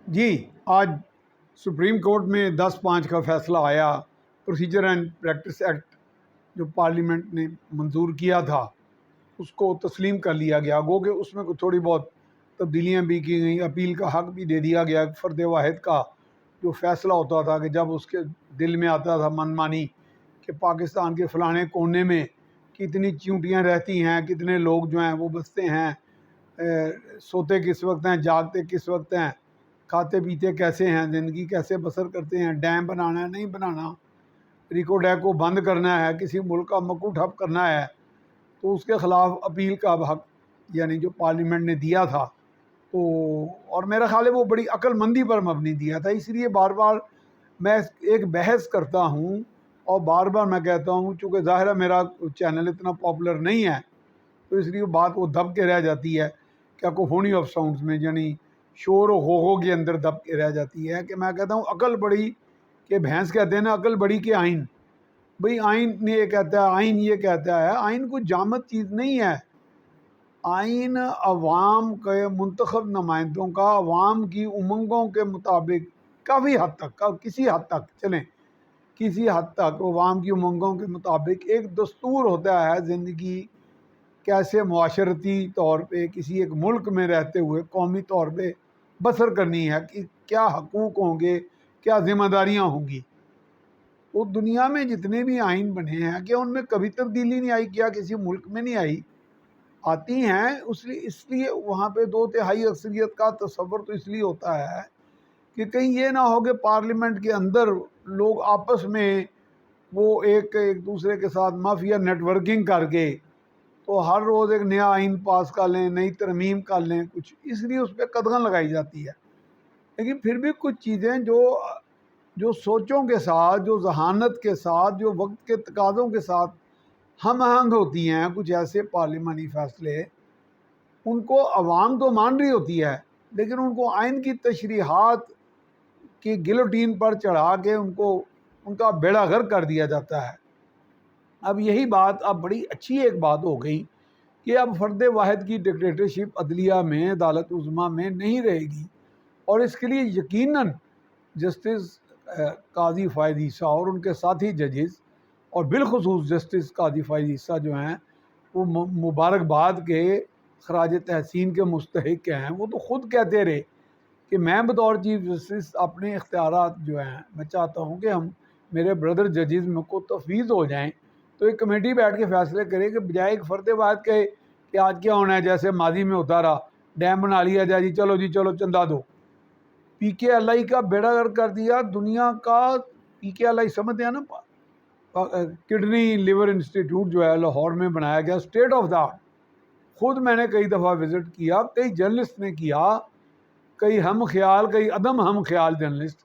جی آج supreme court میں 10/5 کا فیصلہ آیا۔ پروسیجر اینڈ پریکٹس ایکٹ جو پارلیمنٹ نے منظور کیا تھا اس کو تسلیم کر لیا گیا، گو کہ اس میں کچھ تھوڑی بہت تبدیلیاں بھی کی گئیں، اپیل کا حق بھی دے دیا گیا۔ فرد واحد کا جو فیصلہ ہوتا تھا کہ جب اس کے دل میں آتا تھا من مانی کہ پاکستان کے فلانے کونے میں کتنی چیونٹیاں رہتی ہیں، کتنے لوگ جو ہیں وہ بستے ہیں، سوتے کس وقت ہیں، جاگتے کس وقت ہیں، کھاتے پیتے کیسے ہیں، زندگی کیسے بسر کرتے ہیں، ڈیم بنانا ہے نہیں بنانا، ریکو ڈیکو بند کرنا ہے، کسی ملک کا مکو ٹھپ کرنا ہے، تو اس کے خلاف اپیل کا حق یعنی جو پارلیمنٹ نے دیا تھا، تو اور میرا خیال ہے وہ بڑی عقل مندی پر مبنی دیا تھا۔ اس لیے بار بار میں ایک بحث کرتا ہوں اور بار بار میں کہتا ہوں، چونکہ ظاہر ہے میرا چینل اتنا پاپولر نہیں ہے تو اس لیے بات وہ دب کے رہ جاتی ہے، کیکوفونی آف ساؤنڈز میں، یعنی شور و غوغو کے اندر دب کے رہ جاتی ہے، کہ میں کہتا ہوں عقل بڑی کہ بھینس کہتے ہیں نا، عقل بڑی کہ آئین۔ بھئی آئین نے یہ کہتا ہے، آئین یہ کہتا ہے، آئین کوئی جامد چیز نہیں ہے۔ آئین عوام کے منتخب نمائندوں کا عوام کی امنگوں کے مطابق کافی حد تک، کسی حد تک چلیں، کسی حد تک عوام کی امنگوں کے مطابق ایک دستور ہوتا ہے زندگی کیسے معاشرتی طور پہ کسی ایک ملک میں رہتے ہوئے قومی طور پہ بسر کرنی ہے، کہ کیا حقوق ہوں گے، کیا ذمہ داریاں ہوں گی۔ وہ دنیا میں جتنے بھی آئین بنے ہیں کہ ان میں کبھی تبدیلی نہیں آئی، کیا کسی ملک میں نہیں آئی؟ آتی ہیں، اس لیے وہاں پہ 2/3 اکثریت کا تصور تو اس لیے ہوتا ہے کہ کہیں یہ نہ ہو کہ پارلیمنٹ کے اندر لوگ آپس میں وہ ایک دوسرے کے ساتھ مافیا نیٹ ورکنگ کر کے تو ہر روز ایک نیا آئین پاس کر لیں، نئی ترمیم کر لیں کچھ، اس لیے اس پہ قدغن لگائی جاتی ہے۔ لیکن پھر بھی کچھ چیزیں جو سوچوں کے ساتھ، جو ذہانت کے ساتھ، جو وقت کے تقاضوں کے ساتھ ہم آہنگ ہوتی ہیں، کچھ ایسے پارلیمانی فیصلے ان کو عوام تو مان رہی ہوتی ہے، لیکن ان کو آئین کی تشریحات کی گلوٹین پر چڑھا کے ان کا بیڑا غرق کر دیا جاتا ہے۔ اب یہی بات اب بڑی اچھی ایک بات ہو گئی کہ اب فرد واحد کی ڈکٹیٹرشپ عدلیہ میں، عدالت عظمیٰ میں نہیں رہے گی، اور اس کے لیے یقیناً جسٹس قاضی فائز عیسیٰ اور ان کے ساتھی ججز، اور بالخصوص جسٹس قاضی فائز عیسیٰ جو ہیں وہ مبارکباد کے، خراج تحسین کے مستحق ہیں۔ وہ تو خود کہتے رہے کہ میں بطور چیف جسٹس اپنے اختیارات جو ہیں میں چاہتا ہوں کہ میرے بردر ججز میں کو تفویض ہو جائیں، تو ایک کمیٹی بیٹھ کے فیصلے کرے کہ بجائے ایک فرد واحد کہے کہ آج کیا ہونا ہے، جیسے ماضی میں ہوتا رہا، ڈیم بنا لیا جائے جی چلو چندہ دو۔ پی کے ایل آئی کا بیڑا غرق کر دیا دنیا کا۔ پی کے ایل آئی سمجھتے ہیں نا، کڈنی لیور انسٹیٹیوٹ جو ہے لاہور میں بنایا گیا، اسٹیٹ آف دا آرٹ۔ خود میں نے کئی دفعہ وزٹ کیا، کئی جرنلسٹ نے کیا، کئی ہم خیال، کئی عدم ہم خیال جرنلسٹ،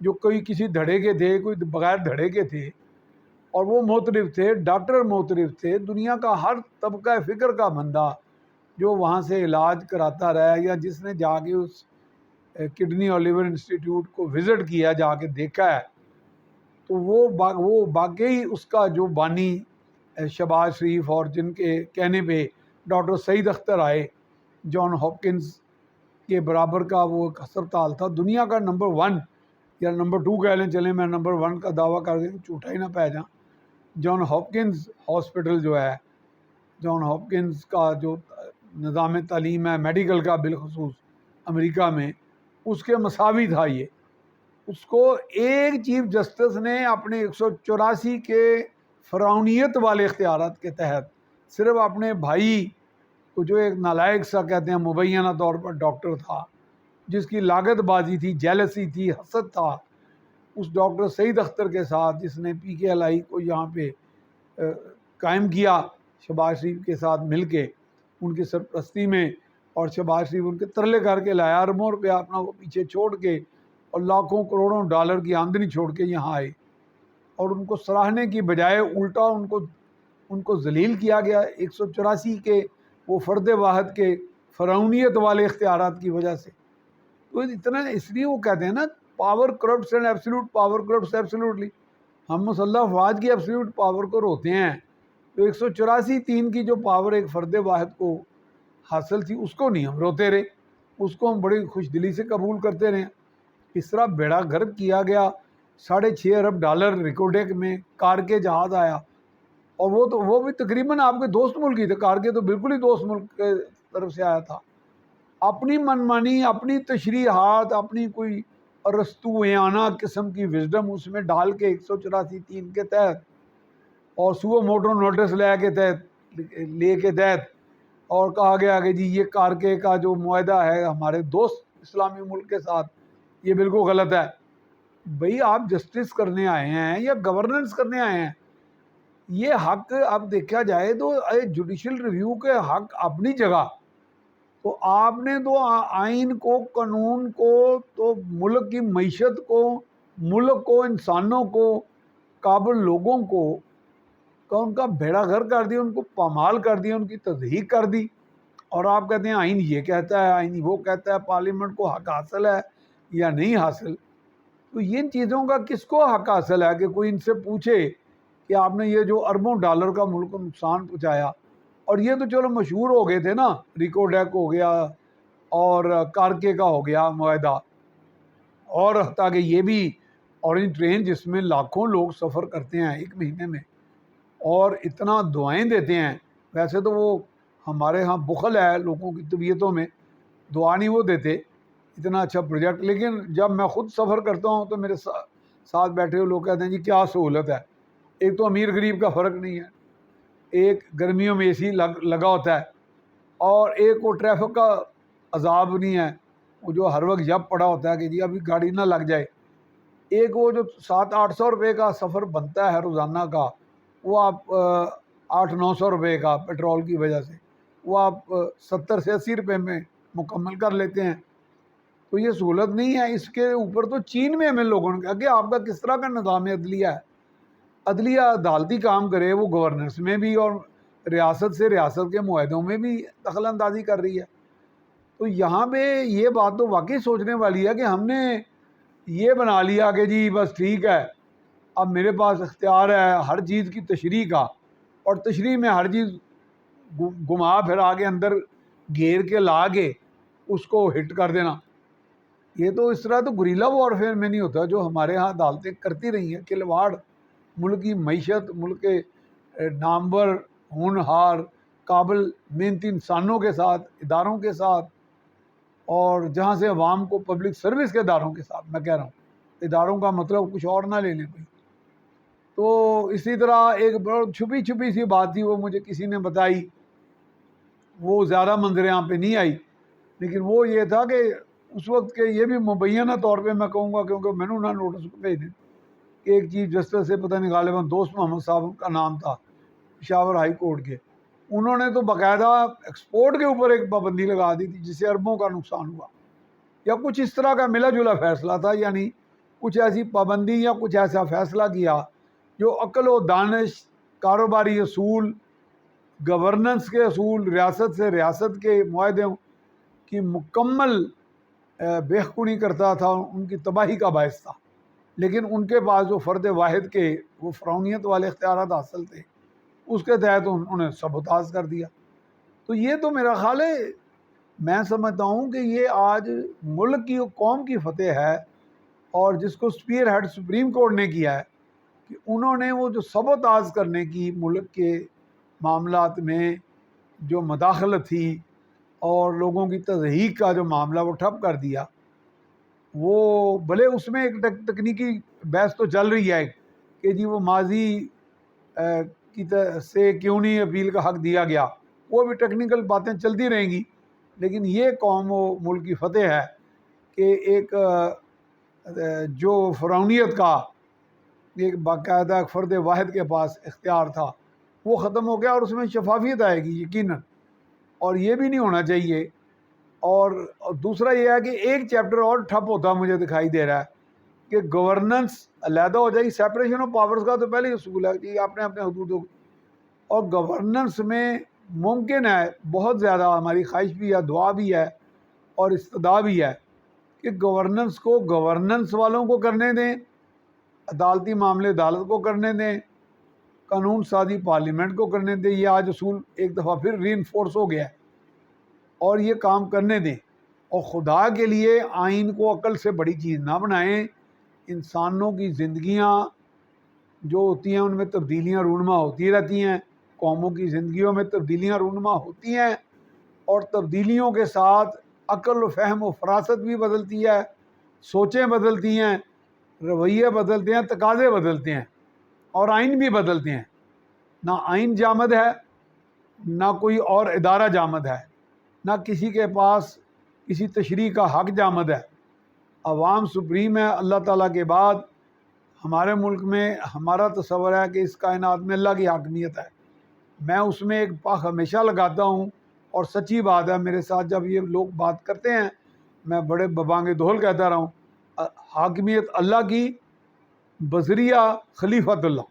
جو کوئی کسی دھڑے کے تھے، کوئی بغیر دھڑے کے تھے، اور وہ معترف تھے، ڈاکٹر معترف تھے، دنیا کا ہر طبقہ فکر کا بندہ جو وہاں سے علاج کراتا رہا ہے، یا جس نے جا کے اس کڈنی اور لیور انسٹیٹیوٹ کو وزٹ کیا، جا کے دیکھا ہے، تو وہ واقعی اس کا جو بانی شہباز شریف، اور جن کے کہنے پہ ڈاکٹر سعید اختر آئے، جان ہاپکنز کے برابر کا وہ ایک ہسپتال تھا، دنیا کا نمبر 1 یا نمبر 2 کہہ لیں، چلیں میں نمبر 1 کا دعویٰ کر کے جھوٹا ہی نہ پہ جاؤں۔ جان ہاپکنز ہاسپٹل جو ہے، جان ہاپکنز کا جو نظام تعلیم ہے میڈیکل کا، بالخصوص امریکہ میں، اس کے مساوی تھا یہ۔ اس کو ایک چیف جسٹس نے اپنے 184 کے فرعونیت والے اختیارات کے تحت صرف اپنے بھائی کو، جو ایک نالائق سا کہتے ہیں مبینہ طور پر ڈاکٹر تھا، جس کی لاگت بازی تھی، جیلسی تھی، حسد تھا، اس ڈاکٹر سعید اختر کے ساتھ، جس نے پی کے ایل آئی کو یہاں پہ قائم کیا شہباز شریف کے ساتھ مل کے ان کی سرپرستی میں، اور شہباز شریف ان کے ترلے کر کے لایا، اربوں روپیہ اپنا وہ پیچھے چھوڑ کے اور لاکھوں کروڑوں ڈالر کی آمدنی چھوڑ کے یہاں آئے، اور ان کو سراہنے کی بجائے الٹا ان کو ذلیل کیا گیا 184 کے وہ فرد واحد کے فرعونیت والے اختیارات کی وجہ سے۔ تو اتنا، اس لیے وہ کہتے ہیں نا، power corrupts and absolute power corrupts absolutely. ہم مسلح افواج کی ایبسلیوٹ پاور کو روتے ہیں، تو 184(3) کی جو پاور ایک فرد واحد کو حاصل تھی اس کو نہیں ہم روتے رہے۔ اس کو ہم بڑی خوش دلی سے قبول کرتے رہے. اس طرح بیڑا گرک کیا گیا. $6.5 ارب ریکوڈیک میں کارکے جہاز آیا, اور وہ بھی تقریباً آپ کے دوست ملک ہی تھے. کارکے تو بالکل ہی دوست ملک کے طرف سے آیا تھا. اپنی منمانی, اپنی تشریحات, اپنی کوئی ارسطویانہ قسم کی وزڈم اس میں ڈال کے 184(3) کے تحت اور سو موٹو نوٹس لے کے تحت اور کہا گیا کہ جی یہ کارکے کا جو معاہدہ ہے ہمارے دوست اسلامی ملک کے ساتھ, یہ بالکل غلط ہے. بھئی آپ جسٹس کرنے آئے ہیں یا گورننس کرنے آئے ہیں؟ یہ حق اب دیکھا جائے تو جوڈیشل ریویو کے حق اپنی جگہ, تو آپ نے تو آئین کو, قانون کو, تو ملک کی معیشت کو, ملک کو, انسانوں کو, قابل لوگوں کو ان کا بھیڑا گھر کر دیا, ان کو پامال کر دیا, ان کی تضحیق کر دی. اور آپ کہتے ہیں آئین یہ کہتا ہے, آئین وہ کہتا ہے, پارلیمنٹ کو حق حاصل ہے یا نہیں حاصل. تو ان چیزوں کا کس کو حق حاصل ہے کہ کوئی ان سے پوچھے کہ آپ نے یہ جو اربوں ڈالر کا ملک کو نقصان پہنچایا, اور یہ تو چلو مشہور ہو گئے تھے نا, ریکوڈیک ہو گیا اور کارکے کا ہو گیا معاہدہ, اور حتیٰ کہ یہ بھی اورنج ٹرین جس میں لاکھوں لوگ سفر کرتے ہیں ایک مہینے میں اور اتنا دعائیں دیتے ہیں. ویسے تو وہ ہمارے ہاں بخل ہے لوگوں کی طبیعتوں میں, دعا نہیں وہ دیتے, اتنا اچھا پروجیکٹ. لیکن جب میں خود سفر کرتا ہوں تو میرے ساتھ بیٹھے ہوئے لوگ کہتے ہیں جی کیا سہولت ہے. ایک تو امیر غریب کا فرق نہیں ہے, ایک گرمیوں میں اے سی لگا ہوتا ہے, اور ایک وہ ٹریفک کا عذاب نہیں ہے, وہ جو ہر وقت جب پڑا ہوتا ہے کہ جی ابھی گاڑی نہ لگ جائے. ایک وہ جو 700-800 روپے کا سفر بنتا ہے روزانہ کا, وہ آپ 800-900 روپے کا پیٹرول کی وجہ سے وہ آپ 70 سے 80 روپے میں مکمل کر لیتے ہیں. تو یہ سہولت نہیں ہے. اس کے اوپر تو چین میں ہمیں لوگوں نے کہا کہ آپ کا کس طرح کا نظام عدلیہ ہے. عدلیہ عدالتی کام کرے, وہ گورننس میں بھی اور ریاست سے ریاست کے معاہدوں میں بھی دخل اندازی کر رہی ہے. تو یہاں پہ یہ بات تو واقعی سوچنے والی ہے کہ ہم نے یہ بنا لیا کہ جی بس ٹھیک ہے, اب میرے پاس اختیار ہے ہر چیز کی تشریح کا, اور تشریح میں ہر چیز گھما پھرا کے اندر گھیر کے لا کے اس کو ہٹ کر دینا. یہ تو اس طرح تو گریلا وارفیئر میں نہیں ہوتا جو ہمارے ہاں عدالتیں کرتی رہی ہیں. کھلواڑ ملک کی معیشت, ملک کے نامور ہونہار قابل محنتی انسانوں کے ساتھ, اداروں کے ساتھ, اور جہاں سے عوام کو پبلک سروس کے اداروں کے ساتھ, میں کہہ رہا ہوں اداروں کا مطلب کچھ اور نہ لے لیں کوئی. تو اسی طرح ایک بڑی چھپی سی بات تھی, وہ مجھے کسی نے بتائی, وہ زیادہ منظر عام پہ نہیں آئی, لیکن وہ یہ تھا کہ اس وقت کے یہ بھی مبینہ طور پہ میں کہوں گا کیونکہ میں نے انہیں نوٹس کو بھیج دیں کہ ایک چیف جسٹس سے پتہ نہیں غالباً دوست محمد صاحب کا نام تھا پشاور ہائی کورٹ کے, انہوں نے تو باقاعدہ ایکسپورٹ کے اوپر ایک پابندی لگا دی تھی جس سے اربوں کا نقصان ہوا, یا کچھ اس طرح کا ملا جلا فیصلہ تھا. یعنی کچھ ایسی پابندی یا کچھ ایسا فیصلہ کیا جو عقل و دانش, کاروباری اصول, گورننس کے اصول, ریاست سے ریاست کے معاہدوں کی مکمل بےخونی کرتا تھا, ان کی تباہی کا باعث تھا. لیکن ان کے پاس جو فرد واحد کے وہ فرعونیت والے اختیارات حاصل تھے, اس کے تحت انہوں نے سبوتاژ کر دیا. تو یہ تو میرا خیال ہے, میں سمجھتا ہوں کہ یہ آج ملک کی قوم کی فتح ہے, اور جس کو اسپیئر ہیڈ سپریم کورٹ نے کیا ہے کہ انہوں نے وہ جو سبوتاژ کرنے کی ملک کے معاملات میں جو مداخلت تھی اور لوگوں کی تضحیق کا جو معاملہ وہ ٹھپ کر دیا. وہ بھلے اس میں ایک تکنیکی بحث تو چل رہی ہے کہ جی وہ ماضی سے کیوں نہیں اپیل کا حق دیا گیا, وہ بھی ٹیکنیکل باتیں چلتی رہیں گی. لیکن یہ قوم و ملک کی فتح ہے کہ ایک جو فرعونیت کا ایک باقاعدہ فرد واحد کے پاس اختیار تھا وہ ختم ہو گیا, اور اس میں شفافیت آئے گی یقیناً, اور یہ بھی نہیں ہونا چاہیے. اور دوسرا یہ ہے کہ ایک چیپٹر اور ٹھپ ہوتا مجھے دکھائی دے رہا ہے کہ گورننس علیحدہ ہو جائے گی. سیپریشن آف پاورز کا تو پہلے ہی اصول ہے کہ آپ نے اپنے حدودوں, اور گورننس میں ممکن ہے بہت زیادہ ہماری خواہش بھی ہے, دعا بھی ہے اور استدعا بھی ہے کہ گورننس کو گورننس والوں کو کرنے دیں, عدالتی معاملے عدالت کو کرنے دیں, قانون سازی پارلیمنٹ کو کرنے دیں. یہ آج اصول ایک دفعہ پھر ری انفورس ہو گیا ہے, اور یہ کام کرنے دیں. اور خدا کے لیے آئین کو عقل سے بڑی چیز نہ بنائیں. انسانوں کی زندگیاں جو ہوتی ہیں ان میں تبدیلیاں رونما ہوتی رہتی ہیں، قوموں کی زندگیوں میں تبدیلیاں رونما ہوتی ہیں، اور تبدیلیوں کے ساتھ عقل و فہم و فراست بھی بدلتی ہے، سوچیں بدلتی ہیں، رویے بدلتے ہیں، تقاضے بدلتے ہیں، اور آئین بھی بدلتے ہیں. نہ آئین جامد ہے، نہ کوئی اور ادارہ جامد ہے، نہ کسی کے پاس کسی تشریح کا حق جامد ہے. عوام سپریم ہے. اللہ تعالیٰ کے بعد ہمارے ملک میں ہمارا تصور ہے کہ اس کائنات میں اللہ کی حاکمیت ہے. میں اس میں ایک پاک ہمیشہ لگاتا ہوں، اور سچی بات ہے، میرے ساتھ جب یہ لوگ بات کرتے ہیں میں بڑے ببانگ دھول کہتا رہا ہوں، حاکمیت اللہ کی بذریعہ خلیفۃ اللہ.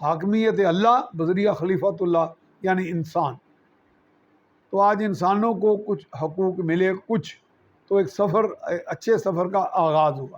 حاکمیت اللہ بذریعہ خلیفۃ اللہ یعنی انسان. تو آج انسانوں کو کچھ حقوق ملے، کچھ تو ایک سفر، اچھے سفر کا آغاز ہوا.